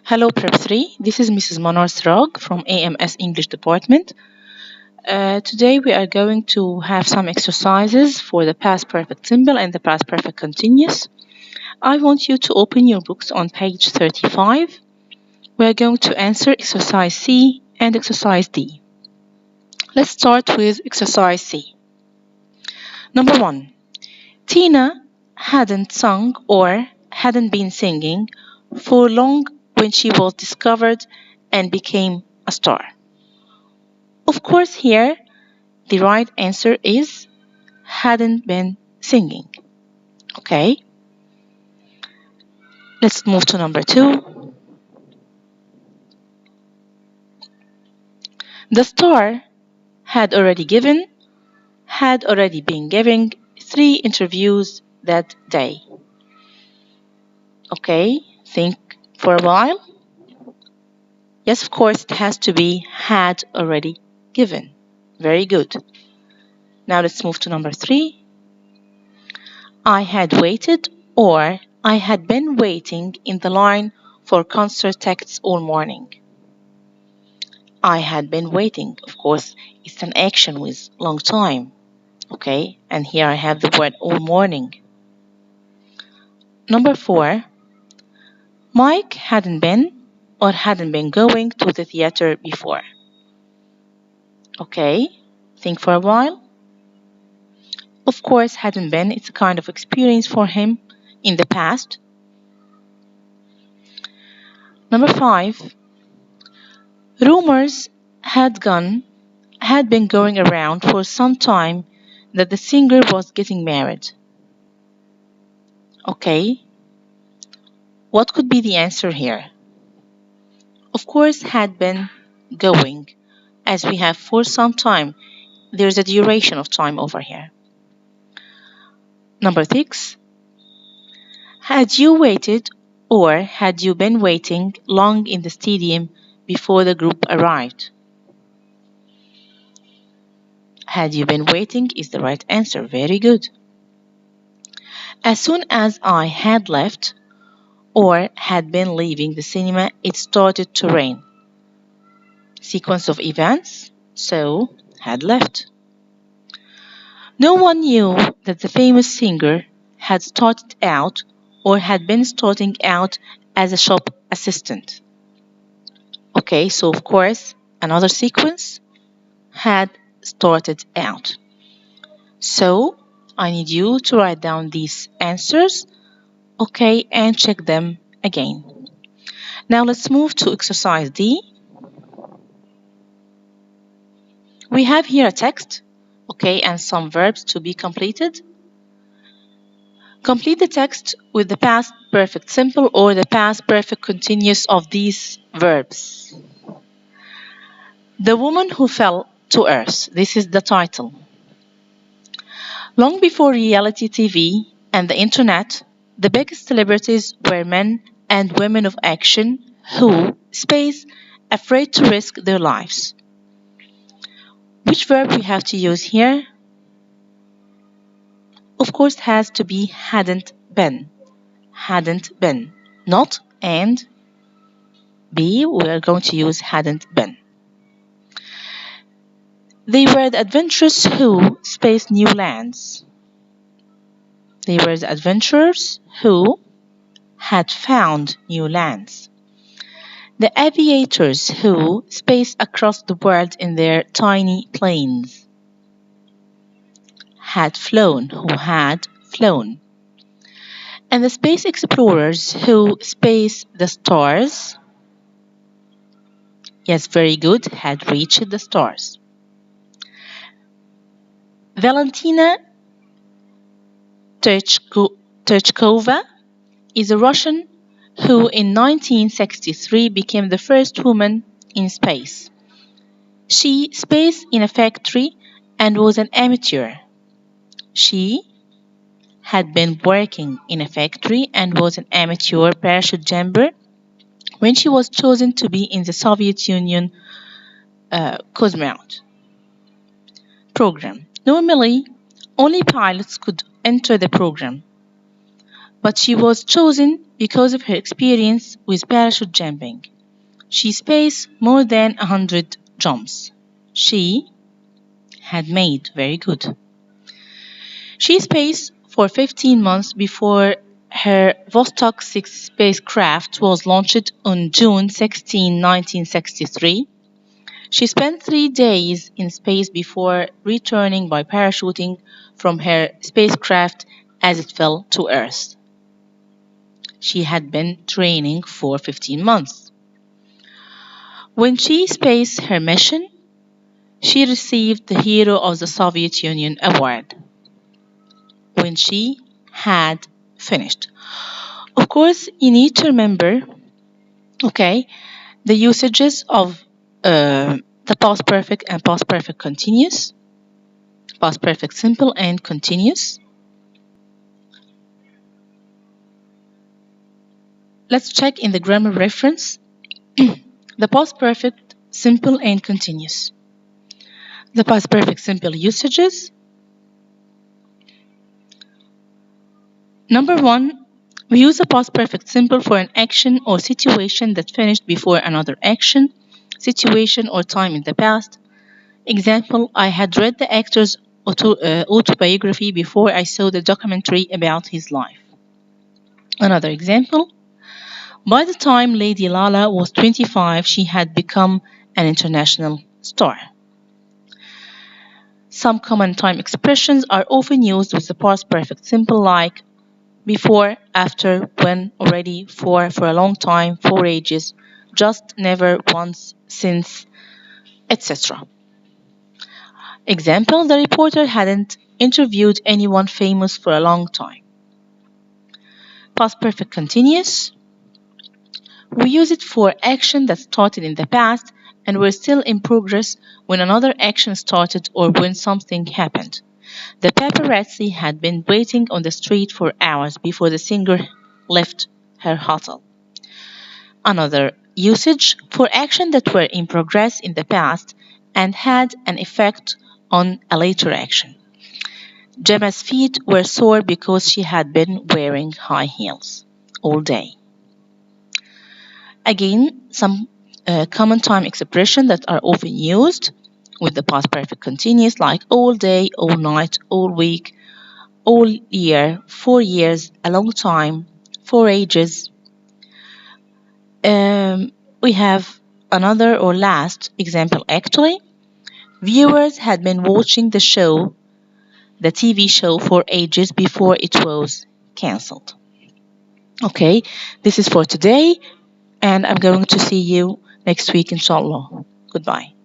Hello, Prep 3. This is Mrs. Manar Srag from AMS English Department. Today we are going to have some exercises for the past perfect simple and the past perfect continuous. I want you to open your books on page 35. We are going to answer exercise C and exercise D. Let's start with exercise C. Number 1. Tina hadn't sung or hadn't been singing for long when she was discovered and became a star. Of course, here the right answer is hadn't been singing. Okay, let's move to number 2. The star had already been giving 3 interviews that day. Okay, think for a while. Yes, of course, it has to be had already given. Very good. Now let's move to number 3. I had waited or I had been waiting in the line for concert tickets all morning. I had been waiting. Of course, it's an action with long time. Okay, and here I have the word all morning. Number 4. Mike hadn't been or hadn't been going to the theater before. Okay, think for a while. Of course, hadn't been, it's a kind of experience for him in the past. Number 5. Rumors had been going around for some time that the singer was getting married. Okay, what could be the answer here? Of course, had been going, as we have for some time. There's a duration of time over here. Number 6. Had you waited or had you been waiting long in the stadium before the group arrived? Had you been waiting is the right answer. Very good. As soon as I had left or had been leaving the cinema, it started to rain. Sequence of events, so had left. No one knew that the famous singer had started out or had been starting out as a shop assistant. Okay, so of course, another sequence had started out. So I need you to write down these answers, okay, and check them again. Now let's move to exercise D. We have here a text, okay, and some verbs to be completed. Complete the text with the past perfect simple or the past perfect continuous of these verbs. The Woman Who Fell to Earth. This is the title. Long before reality TV and the internet, the biggest celebrities were men and women of action who, afraid to risk their lives. Which verb we have to use here? Of course, it has to be hadn't been. Hadn't been. Not and. B, we are going to use hadn't been. They were the adventurers who spaced new lands. They were the adventurers who had found new lands. The aviators who spaced across the world in their tiny planes. Had flown, who had flown. And the space explorers who spaced the stars. Yes, very good, had reached the stars. Valentina Tereshkova is a Russian who in 1963 became the first woman in space. She spaced in a factory and was an amateur. She had been working in a factory and was an amateur parachute jumper when she was chosen to be in the Soviet Union cosmonaut program. Normally, only pilots could enter the program, but she was chosen because of her experience with parachute jumping. She spaced more than 100 jumps. She had made very good. She spaced for 15 months before her Vostok 6 spacecraft was launched on June 16, 1963. She spent 3 days in space before returning by parachuting from her spacecraft as it fell to Earth. She had been training for 15 months. When she spaced her mission, she received the Hero of the Soviet Union award when she had finished. Of course, you need to remember, the usages of the past perfect and past perfect continuous, past perfect simple and continuous. Let's check in the grammar reference the past perfect simple and continuous. The past perfect simple usages. Number 1, we use the past perfect simple for an action or situation that finished before another action, situation, or time in the past. Example, I had read the actor's autobiography before I saw the documentary about his life. Another example, by the time Lady Lala was 25, she had become an international star. Some common time expressions are often used with the past perfect simple like before, after, when, already, for a long time, for ages, just, never, once, since, etc. Example, the reporter hadn't interviewed anyone famous for a long time. Past perfect continuous. We use it for action that started in the past and were still in progress when another action started or when something happened. The paparazzi had been waiting on the street for hours before the singer left her hotel. Another usage for action that were in progress in the past and had an effect on a later action. Gemma's feet were sore because she had been wearing high heels all day. Again, some common time expressions that are often used with the past perfect continuous like all day, all night, all week, all year, 4 years, a long time, 4 ages. We have another or last example actually. Viewers had been watching the TV show for ages before it was cancelled. Okay, this is for today, and I'm going to see you next week, inshallah. Goodbye.